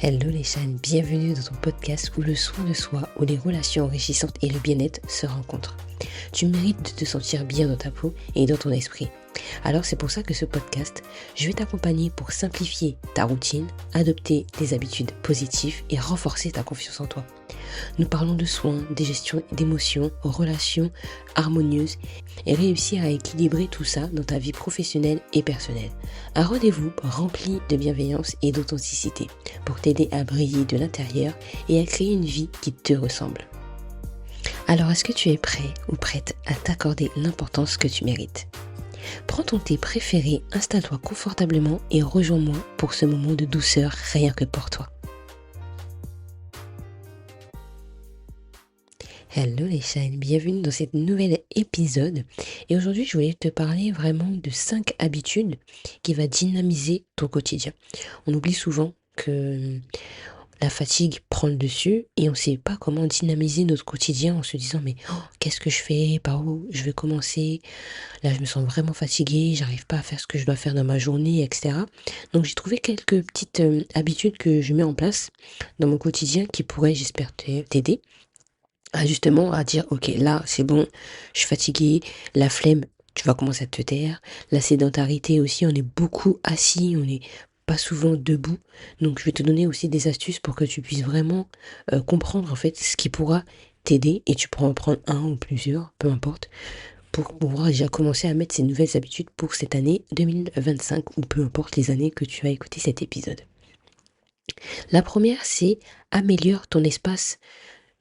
Hello les chaînes, bienvenue dans ton podcast où le soin de soi, où les relations enrichissantes et le bien-être se rencontrent. Tu mérites de te sentir bien dans ta peau et dans ton esprit. Alors c'est pour ça que ce podcast, je vais t'accompagner pour simplifier ta routine, adopter des habitudes positives et renforcer ta confiance en toi. Nous parlons de soins, de gestion d'émotions, relations harmonieuses et réussir à équilibrer tout ça dans ta vie professionnelle et personnelle. Un rendez-vous rempli de bienveillance et d'authenticité pour t'aider à briller de l'intérieur et à créer une vie qui te ressemble. Alors est-ce que tu es prêt ou prête à t'accorder l'importance que tu mérites ? Prends ton thé préféré, installe-toi confortablement et rejoins-moi pour ce moment de douceur rien que pour toi. Hello les shines, bienvenue dans cet nouvel épisode et aujourd'hui je voulais te parler vraiment de 5 habitudes qui vont dynamiser ton quotidien. On oublie souvent que la fatigue prend le dessus et on ne sait pas comment dynamiser notre quotidien en se disant mais qu'est-ce que je fais, par où je vais commencer, là je me sens vraiment fatiguée, j'arrive pas à faire ce que je dois faire dans ma journée, etc. Donc j'ai trouvé quelques petites habitudes que je mets en place dans mon quotidien qui pourraient, j'espère, t'aider justement à dire ok là c'est bon, je suis fatiguée, la flemme tu vas commencer à te taire, la sédentarité aussi, on est beaucoup assis, on n'est pas souvent debout, donc je vais te donner aussi des astuces pour que tu puisses vraiment comprendre en fait ce qui pourra t'aider et tu pourras en prendre un ou plusieurs, peu importe, pour pouvoir déjà commencer à mettre ces nouvelles habitudes pour cette année 2025 ou peu importe les années que tu as écouté cet épisode. La première c'est améliore ton espace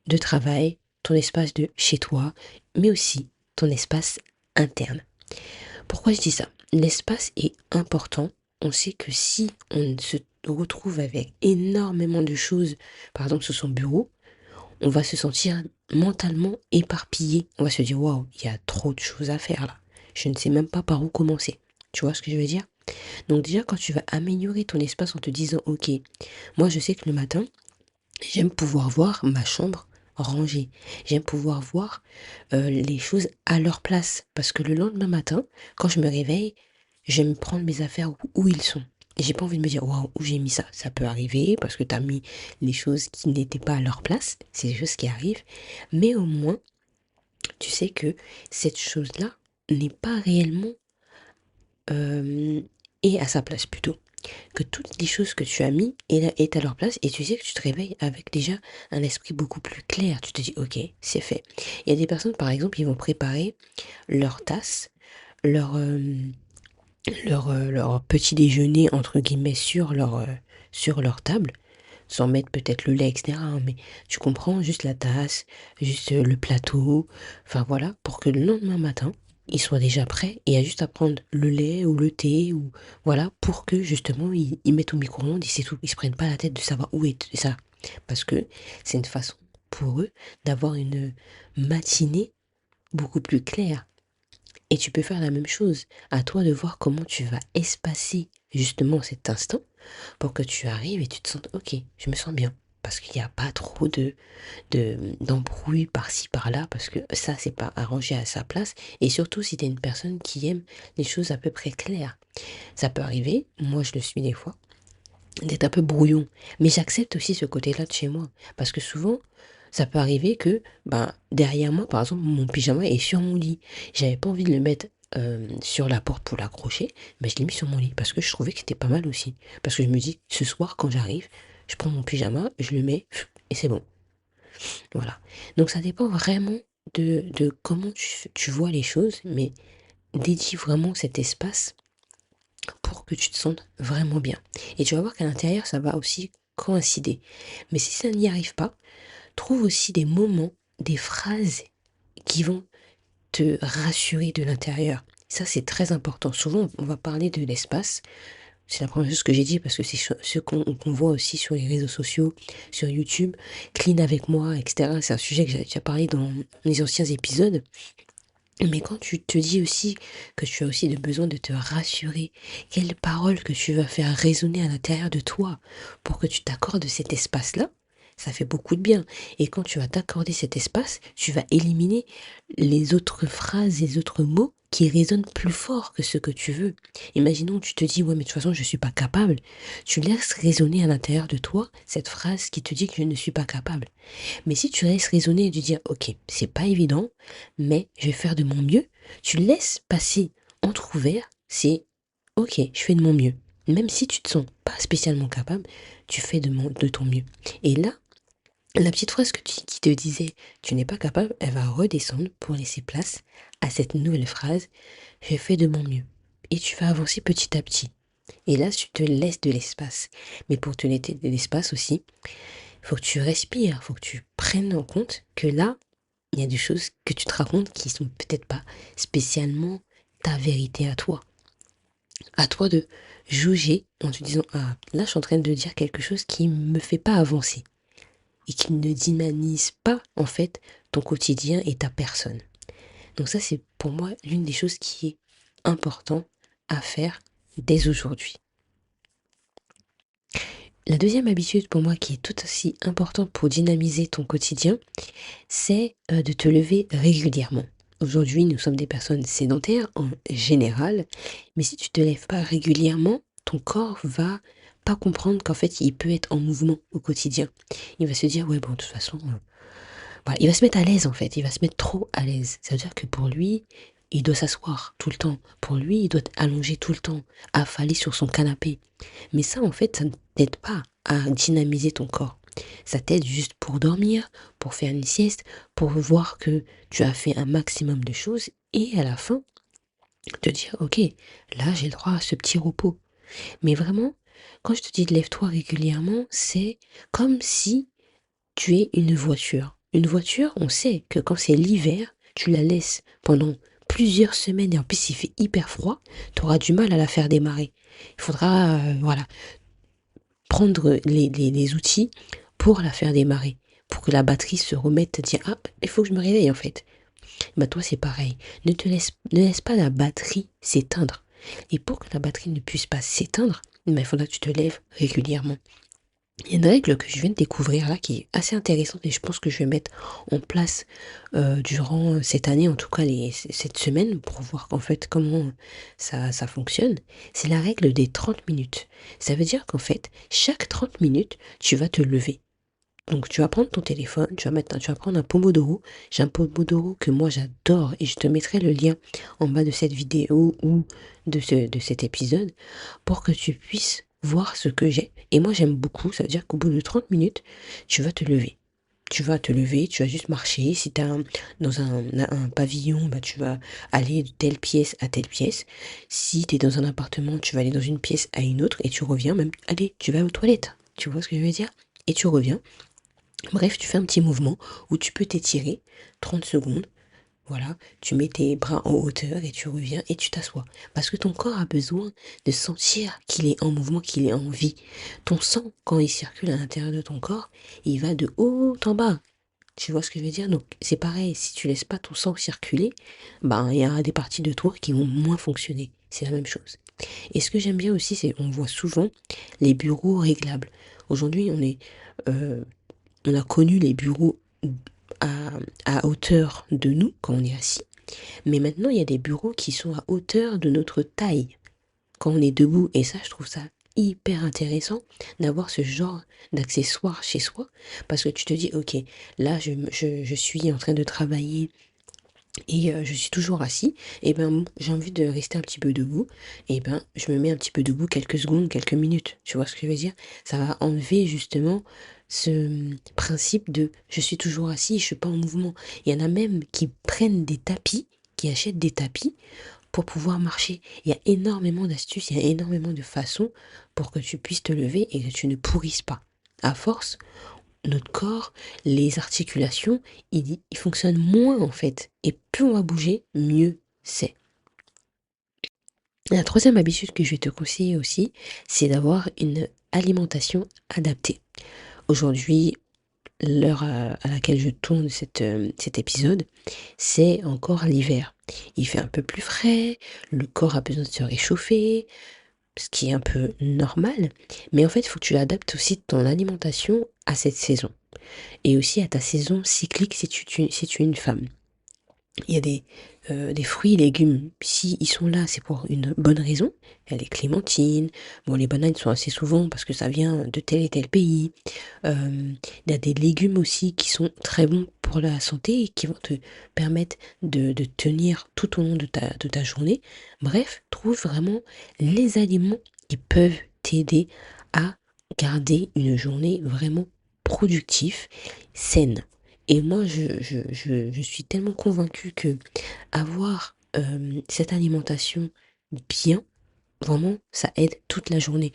de travail, ton espace de chez toi, mais aussi ton espace interne. Pourquoi je dis ça ? L'espace est important. On sait que si on se retrouve avec énormément de choses, par exemple sur son bureau, on va se sentir mentalement éparpillé. On va se dire, waouh, il y a trop de choses à faire là. Je ne sais même pas par où commencer. Tu vois ce que je veux dire ? Donc déjà, quand tu vas améliorer ton espace en te disant, ok, moi je sais que le matin, j'aime pouvoir voir ma chambre rangée. J'aime pouvoir voir les choses à leur place. Parce que le lendemain matin, quand je me réveille, j'aime prendre mes affaires où ils sont. Et j'ai pas envie de me dire, waouh, où j'ai mis ça. Ça peut arriver parce que tu as mis les choses qui n'étaient pas à leur place. C'est des choses qui arrivent. Mais au moins, tu sais que cette chose-là n'est pas réellement est à sa place plutôt. Que toutes les choses que tu as mis est à leur place et tu sais que tu te réveilles avec déjà un esprit beaucoup plus clair. Tu te dis ok, c'est fait. Il y a des personnes par exemple, ils vont préparer leur tasse, leur leur petit déjeuner entre guillemets sur leur table, sans mettre peut-être le lait, etc. Mais tu comprends, juste la tasse, juste le plateau, enfin voilà, pour que le lendemain matin, ils soient déjà prêts et il y a juste à prendre le lait ou le thé ou voilà, pour que justement ils mettent au micro-ondes et c'est tout. Ils se prennent pas la tête de savoir où est ça. Parce que c'est une façon pour eux d'avoir une matinée beaucoup plus claire. Et tu peux faire la même chose. À toi de voir comment tu vas espacer justement cet instant pour que tu arrives et tu te sentes ok, je me sens bien. Parce qu'il n'y a pas trop d'embrouille par-ci par-là, parce que ça, c'est pas arrangé à sa place. Et surtout, si tu es une personne qui aime les choses à peu près claires. Ça peut arriver, moi je le suis des fois, d'être un peu brouillon. Mais j'accepte aussi ce côté-là de chez moi. Parce que souvent, ça peut arriver que derrière moi, par exemple, mon pyjama est sur mon lit. J'avais pas envie de le mettre sur la porte pour l'accrocher, mais je l'ai mis sur mon lit parce que je trouvais que c'était pas mal aussi. Parce que je me dis, ce soir, quand j'arrive, je prends mon pyjama, je le mets et c'est bon. Voilà. Donc ça dépend vraiment de comment tu vois les choses, mais dédie vraiment cet espace pour que tu te sentes vraiment bien. Et tu vas voir qu'à l'intérieur, ça va aussi coïncider. Mais si ça n'y arrive pas, trouve aussi des moments, des phrases qui vont te rassurer de l'intérieur. Ça, c'est très important. Souvent, on va parler de l'espace. C'est la première chose que j'ai dit parce que c'est ce qu'on voit aussi sur les réseaux sociaux, sur YouTube, Clean avec moi, etc. C'est un sujet que j'ai déjà parlé dans les anciens épisodes. Mais quand tu te dis aussi que tu as aussi besoin de te rassurer, quelles paroles que tu vas faire résonner à l'intérieur de toi pour que tu t'accordes cet espace-là, Ça fait beaucoup de bien. Et quand tu vas t'accorder cet espace, tu vas éliminer les autres phrases, les autres mots qui résonnent plus fort que ce que tu veux. Imaginons que tu te dis, ouais, mais de toute façon, je ne suis pas capable. Tu laisses résonner à l'intérieur de toi cette phrase qui te dit que je ne suis pas capable. Mais si tu laisses résonner et te dire, ok, c'est pas évident, mais je vais faire de mon mieux, tu laisses passer entrouvert, c'est ok, je fais de mon mieux. Même si tu te sens pas spécialement capable, tu fais de ton mieux. Et là, la petite phrase qui te disait tu n'es pas capable, elle va redescendre pour laisser place à cette nouvelle phrase je fais de mon mieux. Et tu vas avancer petit à petit. Et là, tu te laisses de l'espace. Mais pour te laisser de l'espace aussi, il faut que tu respires, il faut que tu prennes en compte que là, il y a des choses que tu te racontes qui sont peut-être pas spécialement ta vérité à toi. À toi de juger en te disant ah là je suis en train de dire quelque chose qui me fait pas avancer et qui ne dynamise pas en fait ton quotidien et ta personne. Donc ça c'est pour moi l'une des choses qui est important à faire dès aujourd'hui. La deuxième habitude pour moi qui est tout aussi importante pour dynamiser ton quotidien, c'est de te lever régulièrement. Aujourd'hui, nous sommes des personnes sédentaires en général, mais si tu te lèves pas régulièrement, ton corps va pas comprendre qu'en fait, il peut être en mouvement au quotidien. Il va se dire, ouais, bon, de toute façon, voilà, il va se mettre à l'aise en fait, il va se mettre trop à l'aise. Ça veut dire que pour lui, il doit s'asseoir tout le temps. Pour lui, il doit être allongé tout le temps, affalé sur son canapé. Mais ça, en fait, ça ne t'aide pas à dynamiser ton corps. Ça t'aide juste pour dormir, pour faire une sieste, pour voir que tu as fait un maximum de choses et à la fin, te dire, ok, là, j'ai le droit à ce petit repos. Mais vraiment, quand je te dis lève-toi régulièrement, c'est comme si tu es une voiture. Une voiture, on sait que quand c'est l'hiver, tu la laisses pendant plusieurs semaines et en plus il fait hyper froid, tu auras du mal à la faire démarrer. Il faudra voilà, prendre les outils pour la faire démarrer, pour que la batterie se remette à dire ah, il faut que je me réveille en fait. Bah toi c'est pareil, ne laisse pas la batterie s'éteindre. Et pour que la batterie ne puisse pas s'éteindre, il faudra que tu te lèves régulièrement. Il y a une règle que je viens de découvrir là qui est assez intéressante et je pense que je vais mettre en place durant cette année, en tout cas cette semaine, pour voir en fait comment ça fonctionne. C'est la règle des 30 minutes. Ça veut dire qu'en fait, chaque 30 minutes, tu vas te lever. Donc tu vas prendre ton téléphone, tu vas prendre un Pomodoro. J'ai un Pomodoro que moi j'adore et je te mettrai le lien en bas de cette vidéo ou de cet épisode pour que tu puisses voir ce que j'ai. Et moi j'aime beaucoup, ça veut dire qu'au bout de 30 minutes, tu vas te lever. Tu vas te lever, tu vas juste marcher. Si tu es dans un pavillon, bah, tu vas aller de telle pièce à telle pièce. Si tu es dans un appartement, tu vas aller dans une pièce à une autre et tu reviens même. Allez, tu vas aux toilettes. Tu vois ce que je veux dire? Et tu reviens. Bref, tu fais un petit mouvement où tu peux t'étirer 30 secondes. Voilà, tu mets tes bras en hauteur et tu reviens et tu t'assois. Parce que ton corps a besoin de sentir qu'il est en mouvement, qu'il est en vie. Ton sang, quand il circule à l'intérieur de ton corps, il va de haut en bas. Tu vois ce que je veux dire? Donc c'est pareil, si tu laisses pas ton sang circuler, ben il y aura des parties de toi qui vont moins fonctionner. C'est la même chose. Et ce que j'aime bien aussi, c'est on voit souvent les bureaux réglables. Aujourd'hui, euh, on a connu les bureaux à, à hauteur de nous quand on est assis. Mais maintenant, il y a des bureaux qui sont à hauteur de notre taille quand on est debout. Et ça, je trouve ça hyper intéressant d'avoir ce genre d'accessoire chez soi. Parce que tu te dis, ok, là, je suis en train de travailler et je suis toujours assis. Et ben, bon, j'ai envie de rester un petit peu debout. Et ben, je me mets un petit peu debout quelques secondes, quelques minutes. Tu vois ce que je veux dire? Ça va enlever justement ce principe de je suis toujours assis, je suis pas en mouvement. Il y en a même qui prennent des tapis, qui achètent des tapis pour pouvoir marcher. Il y a énormément d'astuces, il y a énormément de façons pour que tu puisses te lever et que tu ne pourrisses pas. À force, notre corps, les articulations, ils fonctionnent moins en fait. Et plus on va bouger, mieux c'est. La troisième habitude que je vais te conseiller aussi, c'est d'avoir une alimentation adaptée. Aujourd'hui, l'heure à laquelle je tourne cet épisode, c'est encore l'hiver. Il fait un peu plus frais, le corps a besoin de se réchauffer, ce qui est un peu normal. Mais en fait, il faut que tu adaptes aussi ton alimentation à cette saison. et aussi à ta saison cyclique si tu es une femme. Il y a des fruits et légumes, si ils sont là, c'est pour une bonne raison. Il y a les clémentines, bon les bananes sont assez souvent parce que ça vient de tel et tel pays. Il y a des légumes aussi qui sont très bons pour la santé et qui vont te permettre de tenir tout au long de ta journée. Bref, trouve vraiment les aliments qui peuvent t'aider à garder une journée vraiment productive, saine. Et moi, je suis tellement convaincue que avoir cette alimentation bien, vraiment, ça aide toute la journée.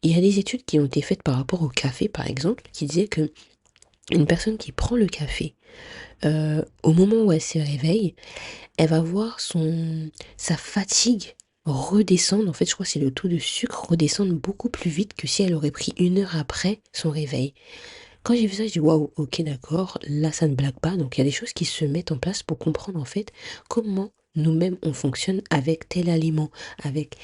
Il y a des études qui ont été faites par rapport au café, par exemple, qui disaient que une personne qui prend le café, au moment où elle se réveille, elle va voir sa fatigue redescendre. En fait, je crois que c'est le taux de sucre redescendre beaucoup plus vite que si elle aurait pris 1 heure après son réveil. Quand j'ai vu ça, je dis waouh, ok, d'accord, là ça ne blague pas. Donc il y a des choses qui se mettent en place pour comprendre en fait comment nous-mêmes on fonctionne avec tel aliment, avec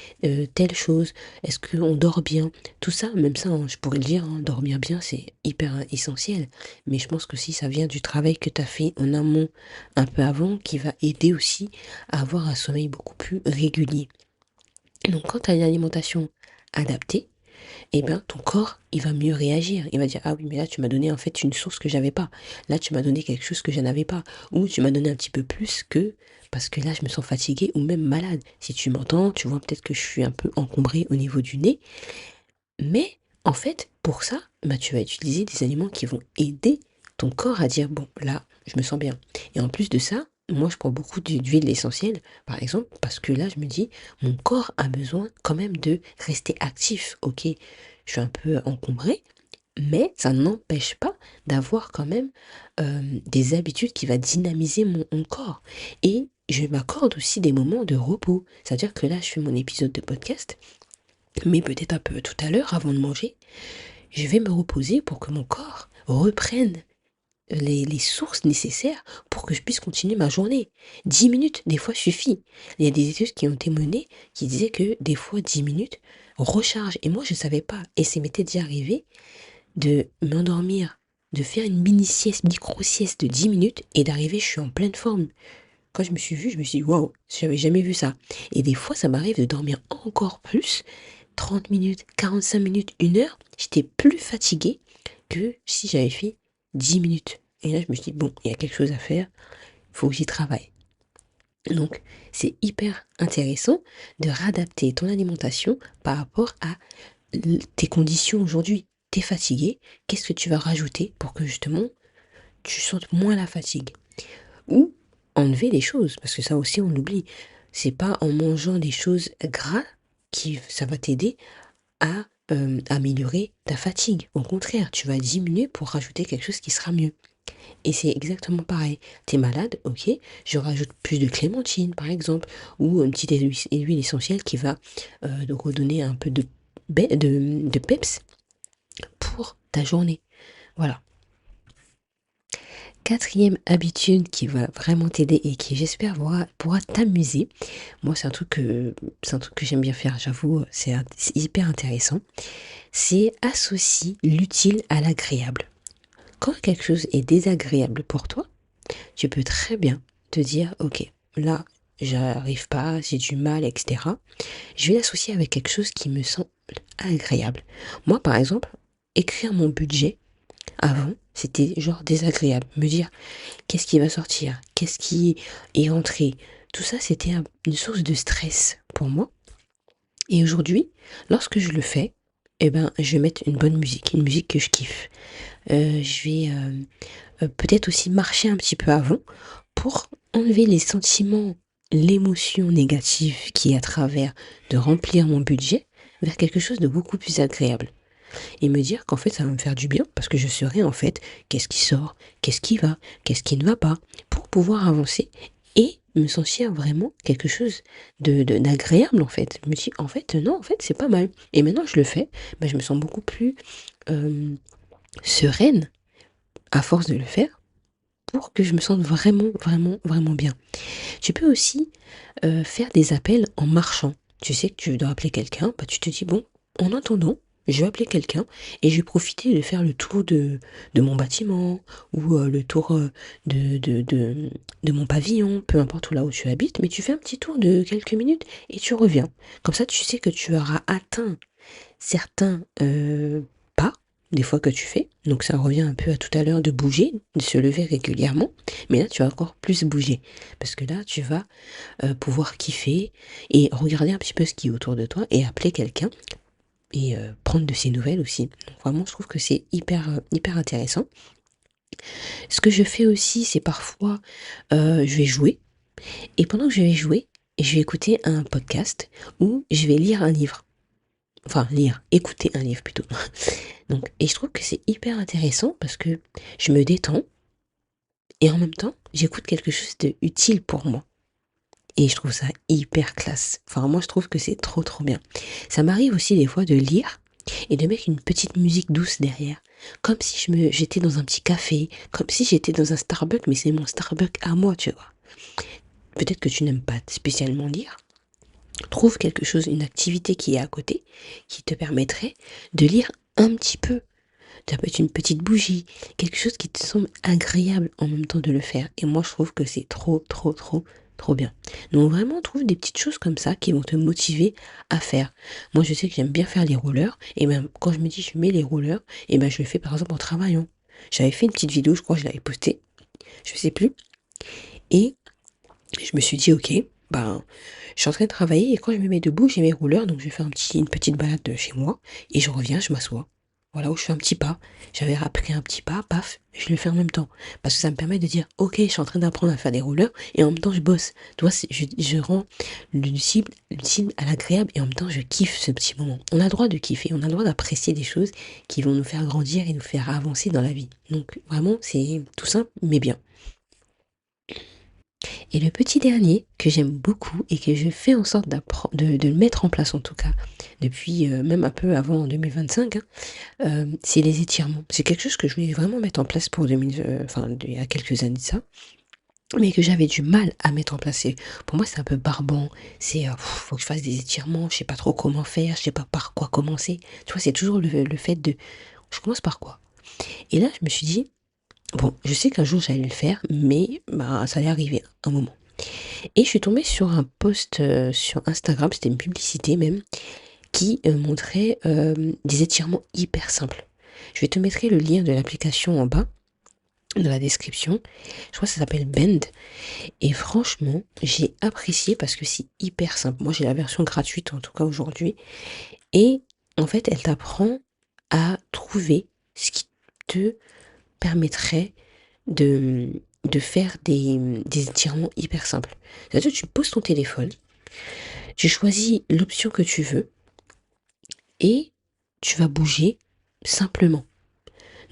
telle chose. Est-ce qu'on dort bien? Tout ça, même ça, hein, je pourrais le dire, hein, dormir bien, c'est hyper essentiel. Mais je pense que si ça vient du travail que tu as fait en amont un peu avant, qui va aider aussi à avoir un sommeil beaucoup plus régulier. Donc quand tu as une alimentation adaptée, eh ben ton corps, il va mieux réagir. Il va dire, ah oui, mais là, tu m'as donné en fait une source que j'avais pas. Là, tu m'as donné quelque chose que je n'avais pas. Ou tu m'as donné un petit peu plus que, parce que là, je me sens fatiguée ou même malade. Si tu m'entends, tu vois peut-être que je suis un peu encombrée au niveau du nez. Mais, en fait, pour ça, bah, tu vas utiliser des aliments qui vont aider ton corps à dire, bon, là, je me sens bien. Et en plus de ça, moi, je prends beaucoup d'huile essentielle, par exemple, parce que là, je me dis, mon corps a besoin quand même de rester actif. Ok, je suis un peu encombrée, mais ça n'empêche pas d'avoir quand même des habitudes qui va dynamiser mon corps. Et je m'accorde aussi des moments de repos. C'est-à-dire que là, je fais mon épisode de podcast, mais peut-être un peu tout à l'heure, avant de manger, je vais me reposer pour que mon corps reprenne les sources nécessaires pour que je puisse continuer ma journée. 10 minutes, des fois, suffit. Il y a des études qui ont été menées qui disaient que des fois, 10 minutes recharge. Et moi, je ne savais pas. Et ça m'était déjà arrivé de m'endormir, de faire une mini-sieste, micro-sieste de 10 minutes et d'arriver, je suis en pleine forme. Quand je me suis vue, je me suis dit, waouh, j'avais jamais vu ça. Et des fois, ça m'arrive de dormir encore plus, 30 minutes, 45 minutes, 1 heure, j'étais plus fatiguée que si j'avais fait 10 minutes. Et là, je me suis dit, bon, il y a quelque chose à faire, il faut que j'y travaille. Donc, c'est hyper intéressant de réadapter ton alimentation par rapport à tes conditions aujourd'hui. T'es fatigué, qu'est-ce que tu vas rajouter pour que justement tu sentes moins la fatigue? Ou enlever des choses, parce que ça aussi on l'oublie. C'est pas en mangeant des choses gras qui ça va t'aider à améliorer ta fatigue. Au contraire, tu vas diminuer pour rajouter quelque chose qui sera mieux. Et c'est exactement pareil. T'es malade, ok, je rajoute plus de clémentine par exemple, ou une petite huile essentielle qui va donc redonner un peu de peps pour ta journée. Voilà. Quatrième habitude qui va vraiment t'aider et qui j'espère pourra t'amuser. Moi c'est un truc que j'aime bien faire, j'avoue, c'est hyper intéressant. C'est associer l'utile à l'agréable. Quand quelque chose est désagréable pour toi, tu peux très bien te dire, ok, là, j'arrive pas, j'ai du mal, etc. Je vais l'associer avec quelque chose qui me semble agréable. Moi, par exemple, écrire mon budget avant, c'était genre désagréable. Me dire, qu'est-ce qui va sortir? Qu'est-ce qui est entré? Tout ça, c'était une source de stress pour moi. Et aujourd'hui, lorsque je le fais, eh ben, je vais mettre une musique que je kiffe. Je vais peut-être aussi marcher un petit peu avant pour enlever les sentiments, l'émotion négative qui est à travers de remplir mon budget vers quelque chose de beaucoup plus agréable. Et me dire qu'en fait ça va me faire du bien parce que je saurai en fait qu'est-ce qui sort, qu'est-ce qui va, qu'est-ce qui ne va pas pour pouvoir avancer et me sentir vraiment quelque chose d'agréable en fait. Je me dis en fait non, en fait c'est pas mal. Et maintenant je le fais, ben, je me sens beaucoup plus euh, sereine à force de le faire pour que je me sente vraiment, vraiment, vraiment bien. Tu peux aussi faire des appels en marchant. Tu sais que tu dois appeler quelqu'un, bah tu te dis bon, en attendant, je vais appeler quelqu'un et je vais profiter de faire le tour de mon bâtiment ou le tour de mon pavillon, peu importe où là où tu habites, mais tu fais un petit tour de quelques minutes et tu reviens. Comme ça, tu sais que tu auras atteint certains pas, des fois que tu fais. Donc ça revient un peu à tout à l'heure de bouger, de se lever régulièrement. Mais là, tu vas encore plus bouger. Parce que là, tu vas pouvoir kiffer et regarder un petit peu ce qui est autour de toi et appeler quelqu'un et prendre de ses nouvelles aussi. Donc vraiment, je trouve que c'est hyper intéressant. Ce que je fais aussi, c'est parfois, je vais jouer et pendant que je vais jouer, je vais écouter un podcast ou je vais lire un livre. Enfin lire, écouter un livre plutôt. Donc et je trouve que c'est hyper intéressant parce que je me détends et en même temps, j'écoute quelque chose de utile pour moi. Et je trouve ça hyper classe. Enfin, moi, je trouve que c'est trop bien. Ça m'arrive aussi des fois de lire et de mettre une petite musique douce derrière. Comme si j'étais dans un petit café, comme si j'étais dans un Starbucks, mais c'est mon Starbucks à moi, tu vois. Peut-être que tu n'aimes pas spécialement lire. Trouve quelque chose, une activité qui est à côté, qui te permettrait de lire un petit peu. Ça peut être une petite bougie, quelque chose qui te semble agréable en même temps de le faire. Et moi, je trouve que c'est trop bien. Donc vraiment, trouve des petites choses comme ça qui vont te motiver à faire. Moi, je sais que j'aime bien faire les rollers. Et même quand je me dis je mets les rollers, et ben je le fais par exemple en travaillant. J'avais fait une petite vidéo, je crois que je l'avais postée, je sais plus. Et je me suis dit ok, ben je suis en train de travailler et quand je me mets debout, j'ai mes rouleurs, donc je vais faire une petite balade de chez moi et je reviens, je m'assois. Voilà où je fais un petit pas. J'avais appris un petit pas, paf, je le fais en même temps. Parce que ça me permet de dire, ok, je suis en train d'apprendre à faire des rouleurs et en même temps je bosse. Tu vois, je rends l'utile à l'agréable et en même temps je kiffe ce petit moment. On a le droit de kiffer, on a le droit d'apprécier des choses qui vont nous faire grandir et nous faire avancer dans la vie. Donc vraiment, c'est tout simple mais bien. Et le petit dernier que j'aime beaucoup et que je fais en sorte de le mettre en place en tout cas, depuis même un peu avant 2025, hein, c'est les étirements. C'est quelque chose que je voulais vraiment mettre en place pour 2000, enfin il y a quelques années de ça, mais que j'avais du mal à mettre en place. Pour moi, c'est un peu barbant. C'est faut que je fasse des étirements, je sais pas trop comment faire, je sais pas par quoi commencer. Tu vois, c'est toujours le fait de je commence par quoi. Et là, je me suis dit, bon, je sais qu'un jour j'allais le faire, mais bah, ça allait arriver un moment. Et je suis tombée sur un post sur Instagram, c'était une publicité même, qui montrait des étirements hyper simples. Je vais te mettre le lien de l'application en bas, dans la description. Je crois que ça s'appelle Bend. Et franchement, j'ai apprécié parce que c'est hyper simple. Moi, j'ai la version gratuite, en tout cas aujourd'hui. Et en fait, elle t'apprend à trouver ce qui te permettrait de faire des étirements hyper simples. C'est-à-dire, tu poses ton téléphone, tu choisis l'option que tu veux et tu vas bouger simplement.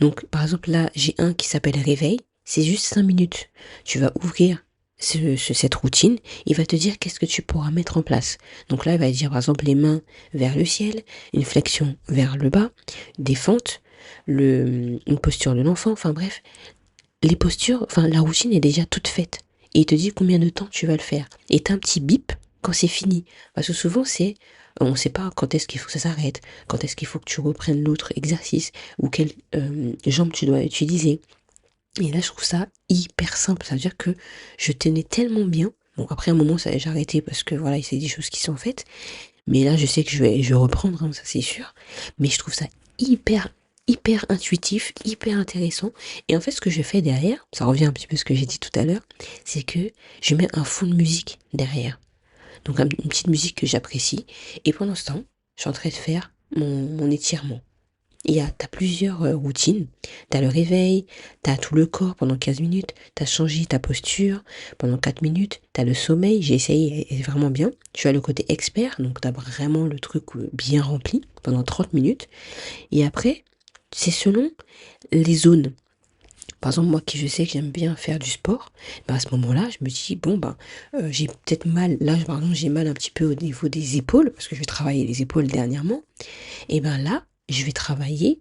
Donc, par exemple, là, j'ai un qui s'appelle Réveil. C'est juste 5 minutes. Tu vas ouvrir cette routine. Il va te dire qu'est-ce que tu pourras mettre en place. Donc là, il va dire, par exemple, les mains vers le ciel, une flexion vers le bas, des fentes, une posture de l'enfant. Enfin bref, les postures, enfin la routine est déjà toute faite. Et il te dit combien de temps tu vas le faire. Et t'as un petit bip quand c'est fini. Parce que souvent on ne sait pas quand est-ce qu'il faut que ça s'arrête, quand est-ce qu'il faut que tu reprennes l'autre exercice, ou quelle jambe tu dois utiliser. Et là je trouve ça hyper simple. Ça veut dire que je tenais tellement bien. Bon après un moment j'ai arrêté parce que voilà, c'est des choses qui sont faites. Mais là je sais que je vais reprendre, hein, ça c'est sûr. Mais je trouve ça hyper intuitif, hyper intéressant. Et en fait, ce que je fais derrière, ça revient un petit peu à ce que j'ai dit tout à l'heure, c'est que je mets un fond de musique derrière. Donc une petite musique que j'apprécie. Et pendant ce temps, je suis en train de faire mon étirement. T'as plusieurs routines. T'as le réveil, t'as tout le corps pendant 15 minutes, t'as changé ta posture pendant 4 minutes, t'as le sommeil, j'ai essayé, elle est vraiment bien. Tu as le côté expert, donc t'as vraiment le truc bien rempli pendant 30 minutes. Et après, c'est selon les zones. Par exemple, moi qui je sais que j'aime bien faire du sport, ben à ce moment-là, je me dis, bon, j'ai peut-être mal, là par exemple, j'ai mal un petit peu au niveau des épaules, parce que je vais travailler les épaules dernièrement. Et ben là, je vais travailler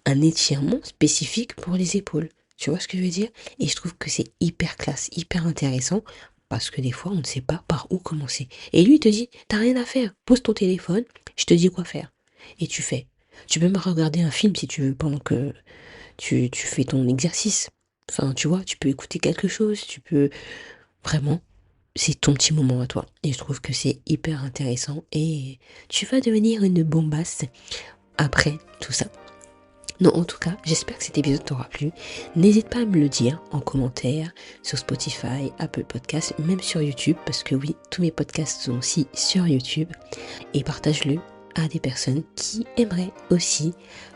un étirement spécifique pour les épaules. Tu vois ce que je veux dire? Et je trouve que c'est hyper classe, hyper intéressant, parce que des fois, on ne sait pas par où commencer. Et lui, il te dit, t'as rien à faire, pose ton téléphone, je te dis quoi faire. Et tu fais. Tu peux même regarder un film si tu veux pendant que tu fais ton exercice. Enfin, tu vois, tu peux écouter quelque chose, tu peux vraiment, c'est ton petit moment à toi. Et je trouve que c'est hyper intéressant et tu vas devenir une bombasse après tout ça. Non, en tout cas, j'espère que cet épisode t'aura plu. N'hésite pas à me le dire en commentaire sur Spotify, Apple Podcasts, même sur YouTube, parce que oui, tous mes podcasts sont aussi sur YouTube. Et partage-le à des personnes qui aimeraient aussi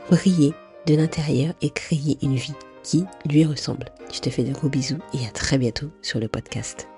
briller de l'intérieur et créer une vie qui lui ressemble. Je te fais de gros bisous et à très bientôt sur le podcast.